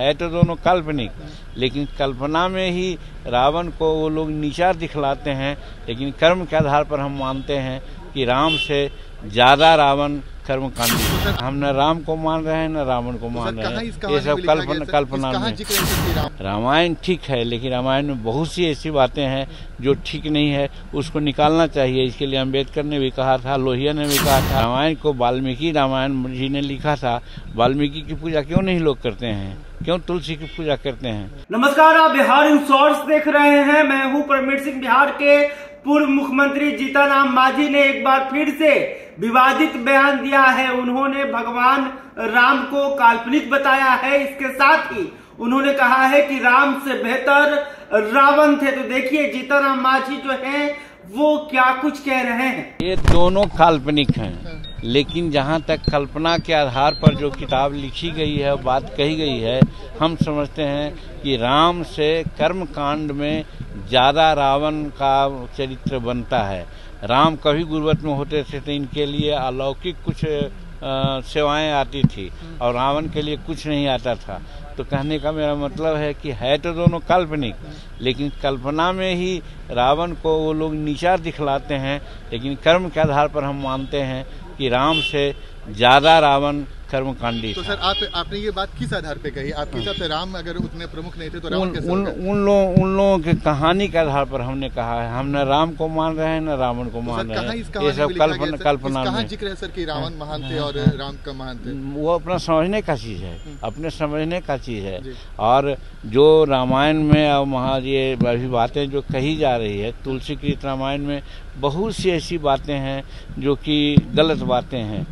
है तो दोनों काल्पनिक, लेकिन कल्पना में ही रावण को वो लोग नीचा दिखलाते हैं, लेकिन कर्म के आधार पर हम मानते हैं कि राम से ज्यादा रावण कर्मकांडी है। हम न राम को मान रहे हैं न रावण को मान रहे हैं, ये सब कल्पना में। रामायण ठीक है, लेकिन रामायण में बहुत सी ऐसी बातें हैं जो ठीक नहीं है, उसको निकालना चाहिए। इसके लिए अम्बेडकर ने भी कहा था, लोहिया ने भी कहा था। रामायण को वाल्मीकि रामायण जी ने लिखा था। वाल्मीकि की पूजा क्यों नहीं लोग करते हैं, क्यों तुलसी की पूजा करते हैं? नमस्कार, आप बिहार इन शॉर्ट्स देख रहे हैं। मैं हूं परमवीर सिंह। बिहार के पूर्व मुख्यमंत्री जीतनराम मांझी ने एक बार फिर से विवादित बयान दिया है। उन्होंने भगवान राम को काल्पनिक बताया है। इसके साथ ही उन्होंने कहा है कि राम से बेहतर रावण थे। तो देखिए जीतनराम मांझी जो हैं वो क्या कुछ कह रहे हैं। ये दोनों काल्पनिक हैं, लेकिन जहाँ तक कल्पना के आधार पर जो किताब लिखी गई है, बात कही गई है, हम समझते हैं कि राम से कर्म कांड में ज्यादा रावण का चरित्र बनता है। राम कभी गुर्बत में होते थे तो इनके लिए अलौकिक कुछ सेवाएं आती थी और रावण के लिए कुछ नहीं आता था। तो कहने का मेरा मतलब है कि है तो दोनों काल्पनिक, लेकिन कल्पना में ही रावण को वो लोग नीचा दिखलाते हैं, लेकिन कर्म के आधार पर हम मानते हैं कि राम से ज्यादा रावण कर्मकांडी। तो सर आपने ये बात किस आधार पे कही? आपके हिसाब से राम अगर उतने प्रमुख नहीं थे तो रावण कैसे? उन लोगों के कहानी के आधार पर हमने कहा है। हम न राम को मान रहे हैं न रावण को मान रहे हैं, ये सब कल्पना में। जिक्र है सर कि रावण महान थे और राम का महान थे। वो अपना समझने का चीज है, अपने समझने का चीज है। और जो रामायण में और ये अभी बातें जो कही जा रही है, तुलसी कृत रामायण में बहुत सी ऐसी बातें हैं जो कि गलत बातें हैं।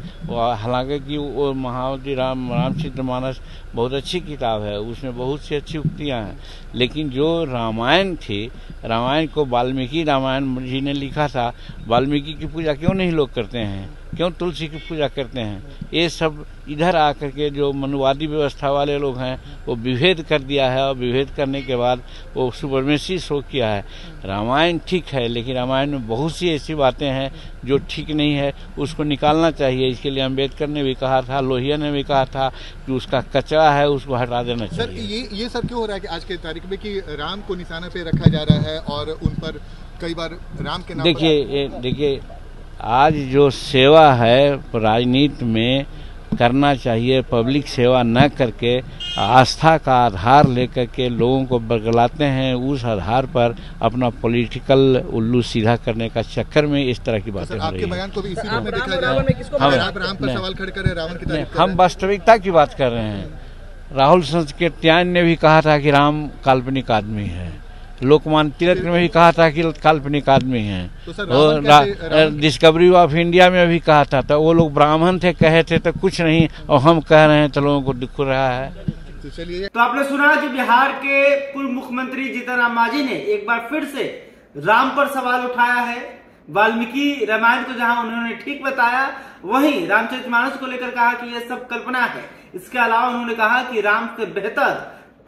हालांकि कि वो महावती रामचरितमानस बहुत अच्छी किताब है, उसमें बहुत सी अच्छी उक्तियां हैं, लेकिन जो रामायण थी, रामायण को वाल्मीकि रामायण जी ने लिखा था। वाल्मीकि की पूजा क्यों नहीं लोग करते हैं, क्यों तुलसी की पूजा करते हैं? ये सब इधर आकर के जो मनुवादी व्यवस्था वाले लोग हैं वो विभेद कर दिया है, और विभेद करने के बाद वो सुपरमेसी शो किया है। रामायण ठीक है, लेकिन रामायण में बहुत सी ऐसी बातें हैं जो ठीक नहीं है, उसको निकालना चाहिए। इसके लिए अम्बेडकर ने भी कहा था, लोहिया ने भी कहा था कि उसका कचरा है, उसको हटा देना चाहिए। सर ये सर क्यों हो रहा है कि आज के तारीख में कि राम को निशाना पे रखा जा रहा है और उन पर कई बार राम के नाम देखिए आज जो सेवा है राजनीति में करना चाहिए, पब्लिक सेवा न करके आस्था का आधार लेकर के लोगों को बरगलाते हैं। उस आधार पर अपना पॉलिटिकल उल्लू सीधा करने का चक्कर में इस तरह की बातें हो रही हैं। बयान को भी इसी रूप में देखा जा रहा है। आप राम पर सवाल खड़े कर रहे हैं, रावण की तारीफ कर रहे हैं। हम वास्तविकता की बात कर रहे हैं। राहुल संस्कृत्यायन ने भी कहा था कि राम काल्पनिक आदमी है। लोकमान्य तिलक ने भी कहा था कि काल्पनिक आदमी हैं। तो डिस्कवरी ऑफ इंडिया में भी कहा था, तो वो लोग ब्राह्मण थे, कहे थे तो कुछ नहीं, और हम कह रहे हैं तो लोगों को दिख रहा है। तो आपने सुना कि बिहार के पूर्व मुख्यमंत्री जीतनराम मांझी ने एक बार फिर से राम पर सवाल उठाया है। वाल्मीकि रामायण को जहां उन्होंने ठीक बताया, वहीं रामचरितमानस को लेकर कहा कि यह सब कल्पना है। इसके अलावा उन्होंने कहा कि राम से बेहतर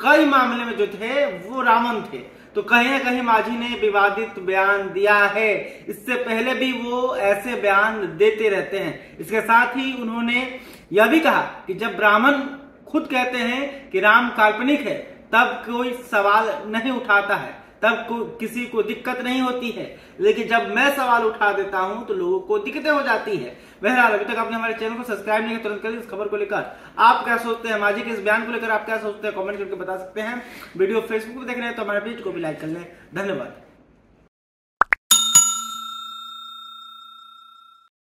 कई मामले में जो थे वो रावण थे। तो कहीं ना कहीं मांझी ने विवादित बयान दिया है। इससे पहले भी वो ऐसे बयान देते रहते हैं। इसके साथ ही उन्होंने यह भी कहा कि जब ब्राह्मण खुद कहते हैं कि राम काल्पनिक है, तब कोई सवाल नहीं उठाता है, तब किसी को दिक्कत नहीं होती है, लेकिन जब मैं सवाल उठा देता हूं तो लोगों को दिक्कतें हो जाती है। बहरहाल अभी तक आपने हमारे चैनल को सब्सक्राइब नहीं किया, तुरंत करिए। इस खबर को लेकर आप क्या सोचते हैं, मांझी के इस बयान को लेकर आप क्या सोचते हैं, कमेंट करके बता सकते हैं। वीडियो फेसबुक पर देख रहे हैं तो हमारे पेज को भी लाइक कर लें। धन्यवाद।